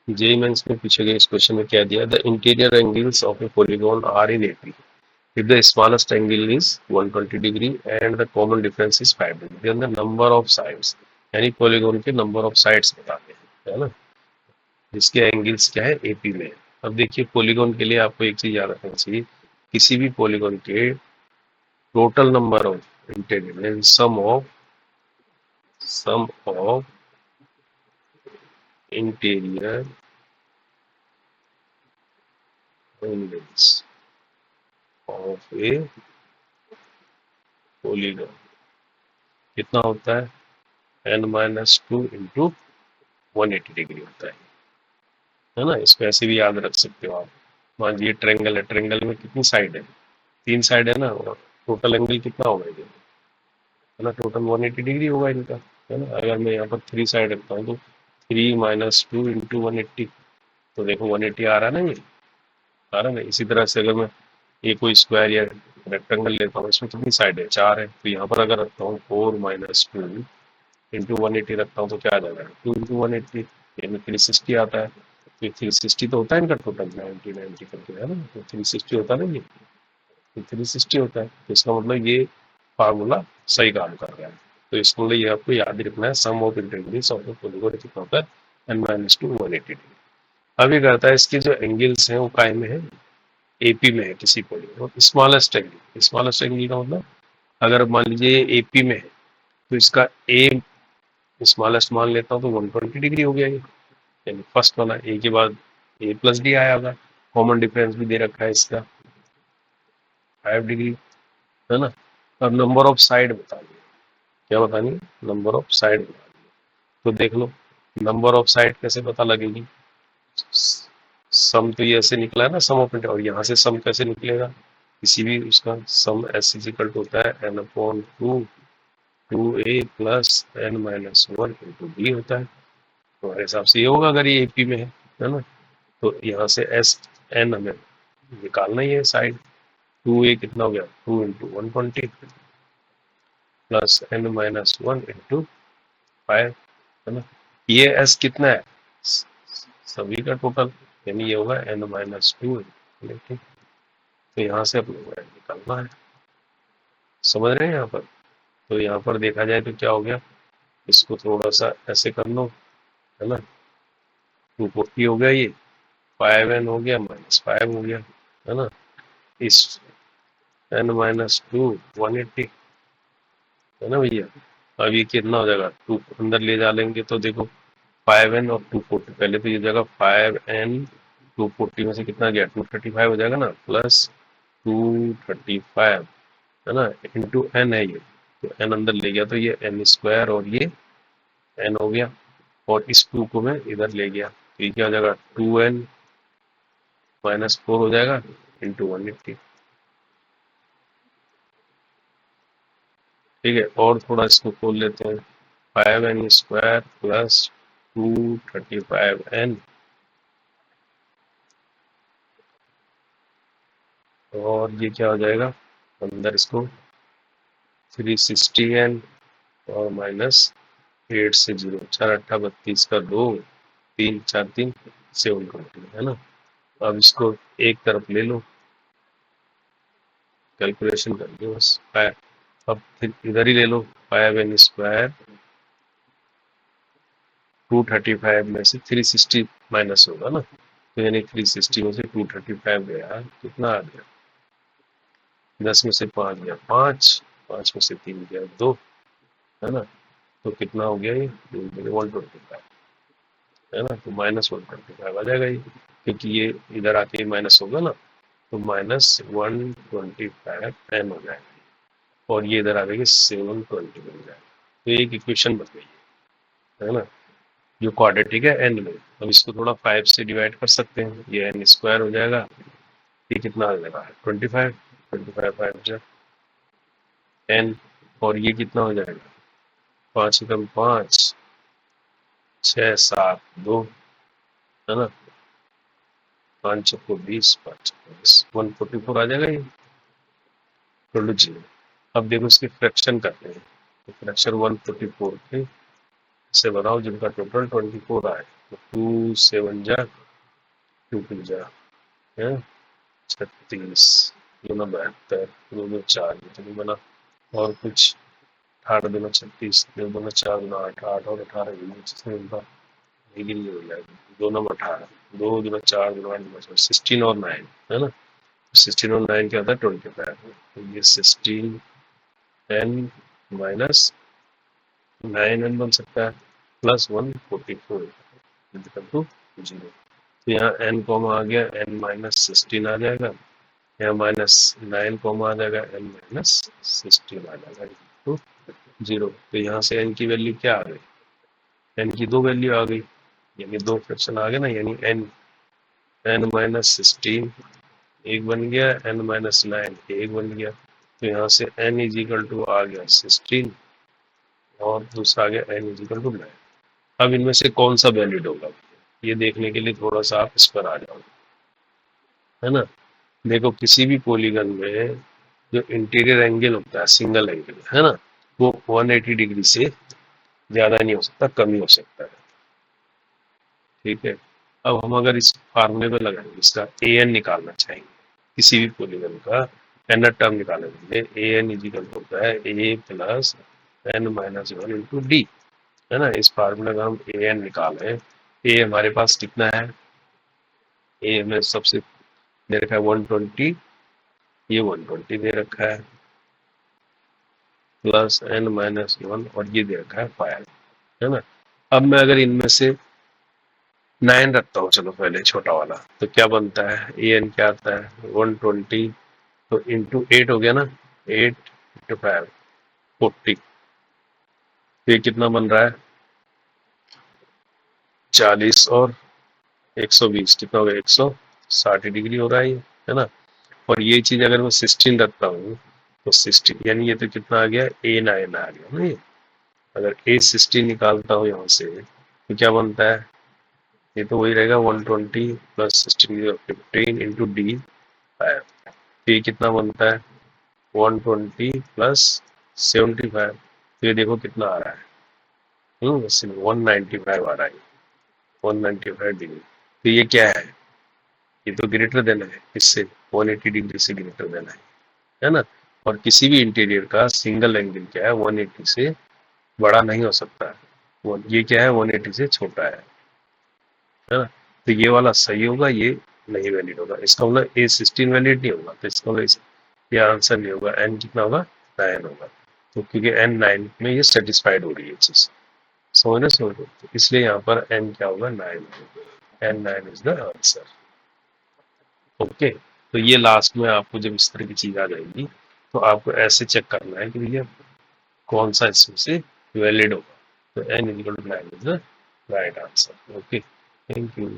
JEE mains में पूछे गए इस क्वेश्चन में क्या दिया, the interior angles of a polygon are in AP if the smallest angle is 120 degree and the common difference is 5 degree, then the number of sides, यानी polygon के number of sides बताते हैं, है ना, जिसके एंगल्स क्या है AP में। अब देखिए पॉलीगॉन के लिए आपको एक चीज याद रखना चाहिए, किसी भी पॉलीगॉन के total number of interior sum of interior angles of a polygon कितना होता है n-2 इंटू 180 डिग्री होता है ना। इसको ऐसे भी याद रख सकते हो आप। मान लीजिए ट्रेंगल है, ट्रेंगल में कितनी साइड है, 3 साइड है ना, और टोटल एंगल कितना होगा ये, है ना, टोटल 180 डिग्री होगा इनका, है ना। अगर मैं यहाँ पर 3 साइड रखता हूँ तो 3-2 इंटू 180, तो देखो 180 आ रहा है ना, ये आ रहा है ना। इसी तरह से अगर मैं ये कोई स्क्वायर या रेक्टेंगल लेता हूँ, इसमें कितनी साइड है, 4 है, तो यहाँ पर अगर रखता हूँ 4-2 इंटू 180 रखता हूँ तो क्या आ जाएगा 2 इंटू 180, यानी 360 आता है। तो 360 तो होता है इनका टोटल 90 करके, है ना, तो 360 होता है ना, ये 360 होता है। तो इसका मतलब ये फार्मूला सही काम कर रहा है। तो इसको ये आपको याद ही रखना है, sum of integrals of the polygon कितना होता है n-2 180 डिग्री। अब ये करता है इसके जो एंगल्स हैं वो काय में है, एपी में है किसी पॉलीगॉन, स्मॉलेस्ट एंगल का मतलब अगर मान लीजिए एपी में है तो इसका ए स्मॉलेस्ट मान लेता हूँ तो 120 डिग्री हो गया ये, यानी फर्स्ट वाला ए के बाद ए प्लस डी आया होगा। कॉमन डिफरेंस भी दे रखा है इसका 5 डिग्री, है ना। अब नंबर ऑफ साइड बता दिए, क्या बतानी, नंबर ऑफ साइड। तो देख लो नंबर ऑफ साइड कैसे पता लगेगी, सम तो ये ऐसे निकला है ना, सम ऑफ, और यहाँ से सम कैसे निकलेगा, किसी भी उसका सम एस इज इक्वल टू होता है n/2 2a plus n-1 into B होता है। तो हमारे हिसाब से ये होगा अगर ये एपी में है ना। तो यहाँ से एस एन हमें निकालना ही है साइड, 2a कितना हो गया 2 इंटू 120 प्लस n-1 इंटू 5, है ना। ये एस कितना है सभी का टोटल, यानी ये होगा n-2, ठीक। तो यहाँ से अपने को निकालना है, समझ रहे हैं यहाँ पर। तो यहाँ पर देखा जाए तो क्या हो गया, इसको थोड़ा सा ऐसे कर लो, है ना, 240 हो गया, ये 5n हो गया -5 हो गया, है ना। इस n-2 180, है ना भैया। अब ये कितना हो जाएगा, 2 अंदर ले जा लेंगे तो देखो 5n और 240, पहले तो ये जगह 5n 240 में से कितना गया 235 हो जाएगा ना, प्लस 235, है ना, इंटू n है ये, तो n अंदर ले गया तो ये n² और ये n हो गया, और इस 2 को मैं इधर ले गया तो ये क्या हो जाएगा 2n-4 हो जाएगा इंटू 180, ठीक है। और थोड़ा इसको खोल लेते हैं, 5n² प्लस 235n, और ये क्या हो जाएगा अंदर इसको 360n और -8 से 0, 4-8 32 का 2, 3-4-3 720, है ना। अब इसको एक तरफ ले लो, कैलकुलेशन कर लो बस। अब फिर इधर ही ले लो 5n² 235 में से 360 माइनस होगा ना, तो यानी 360 में से 235 गया, कितना आ गया 10 में से 5 गया 5, 5 में से 3 गया 2, है ना। तो कितना हो गया ये 125, है ना, तो -125 आ जाएगा ये, क्योंकि ये इधर आके माइनस होगा ना, तो -125n हो जाएगा, और ये इधर आ जाएगी 720 बन जाएगा। तो एक इक्वेशन बन गई है ना, जो क्वाड्रेटिक है n में। अब इसको थोड़ा 5 से डिवाइड कर सकते हैं, ये n² हो जाएगा, ये कितना आ जाएगा 25, 25 n, और ये कितना हो जाएगा 5 एकम 5 6 7 2, है ना, 5 चौको 20 5 144 आ जाएगा ये, टोटल 0। अब देखो इसके फ्रैक्शन करते हैं, तो फ्रैक्शन 144 के से बनाओ जिनका टोटल 24 आए, 2 7 जा 2 2 जा 36 2 72 2 4 तो नहीं बना। और कुछ 18 2 36 2 4 8 8 और 18 लेकिन ये हो जाएगा 2 9 18 2 2 4 2 8 16 और 9 है ना। 16 और 9 क्या होता है 25। तो ये 16 n माइनस 9n बन सकता है प्लस 144 इक्वल टू 0। तो यहाँ n कॉमा आ गया n माइनस 16 आ जाएगा, यहाँ माइनस 9 कॉमा आ जाएगा n माइनस 16 आ जाएगा तो 0। तो यहाँ से n की वैल्यू क्या आ गई, n की दो वैल्यू आ गई, यानी दो फ्रैक्शन आ गए ना, यानी n माइनस 16 एक बन गया, n माइनस 9 एक बन गया। तो यहाँ से n इज इक्वल टू आ गया 16 और दूसरा आ गया n इज इक्वल टू 9। अब इनमें से कौन सा वैलिड होगा ये देखने के लिए थोड़ा सा आप इस पर आ जाओ, है ना। देखो किसी भी पॉलीगन में जो इंटीरियर एंगल होता है सिंगल एंगल, है ना, वो 180 डिग्री से ज्यादा नहीं हो सकता, कम ही हो सकता है। ठीक है, अब हम अगर इस फार्मूले में लगाएंगे, इसका ए एन निकालना चाहेंगे किसी भी पॉलीगन का एन टर्म निकालने के लिए, ए एन इजिकल होता है a plus n minus 1 into d, है ना। इस फार्मूले में हम ए एन निकालें, ए हमारे पास कितना है, ए में सबसे दे रखा है 120, ये 120 दे रखा है प्लस एन माइनस 1 और ये दे रखा है 5, है ना। अब मैं अगर इनमें से 9 रखता हूँ, चलो पहले छोटा वाला, तो क्या बनता है, ए एन क्या आता है 120 तो इंटू 8 हो गया ना, 8 इंटू 5 40। तो ये कितना बन रहा है 40 और 120 कितना हो गया 160 डिग्री हो रहा है ये, है ना। और ये चीज अगर मैं 16 रखता हूँ तो 16 यानी ये तो कितना आ गया A9 आ गया ना। ये अगर A16 निकालता हूँ यहाँ से तो क्या बनता है, ये तो वही रहेगा 120 प्लस 16 15 इंटू डी 5। ये कितना बनता है 120 प्लस 75। तो ये देखो कितना आ रहा है 195 आ रहा है, 195 डिग्री। तो ये क्या है, ये तो ग्रेटर देन है इससे, 180 डिग्री से ग्रेटर देन है ना। और किसी भी इंटीरियर का सिंगल एंगल क्या है 180 से बड़ा नहीं हो सकता है, वो ये क्या है 180 से छोटा है ना। तो ये वाला सही होगा, ये नहीं वैलिड होगा। इसका मतलब A16 वैलिड नहीं होगा, तो इसका मतलब ये आंसर नहीं होगा। n कितना होगा 9 होगा, तो क्योंकि n 9 में ये सेटिस्फाइड हो रही है चीज, समझ लो, तो इसलिए यहाँ पर n क्या होगा 9 होगा, n 9 is the answer. Okay, तो ये लास्ट में आपको जब इस तरह की चीज आ जाएगी तो आपको ऐसे चेक करना है कि भैया कौन सा इसमें से वैलिड होगा। तो n is equal to 9 is the right answer. Okay, thank you.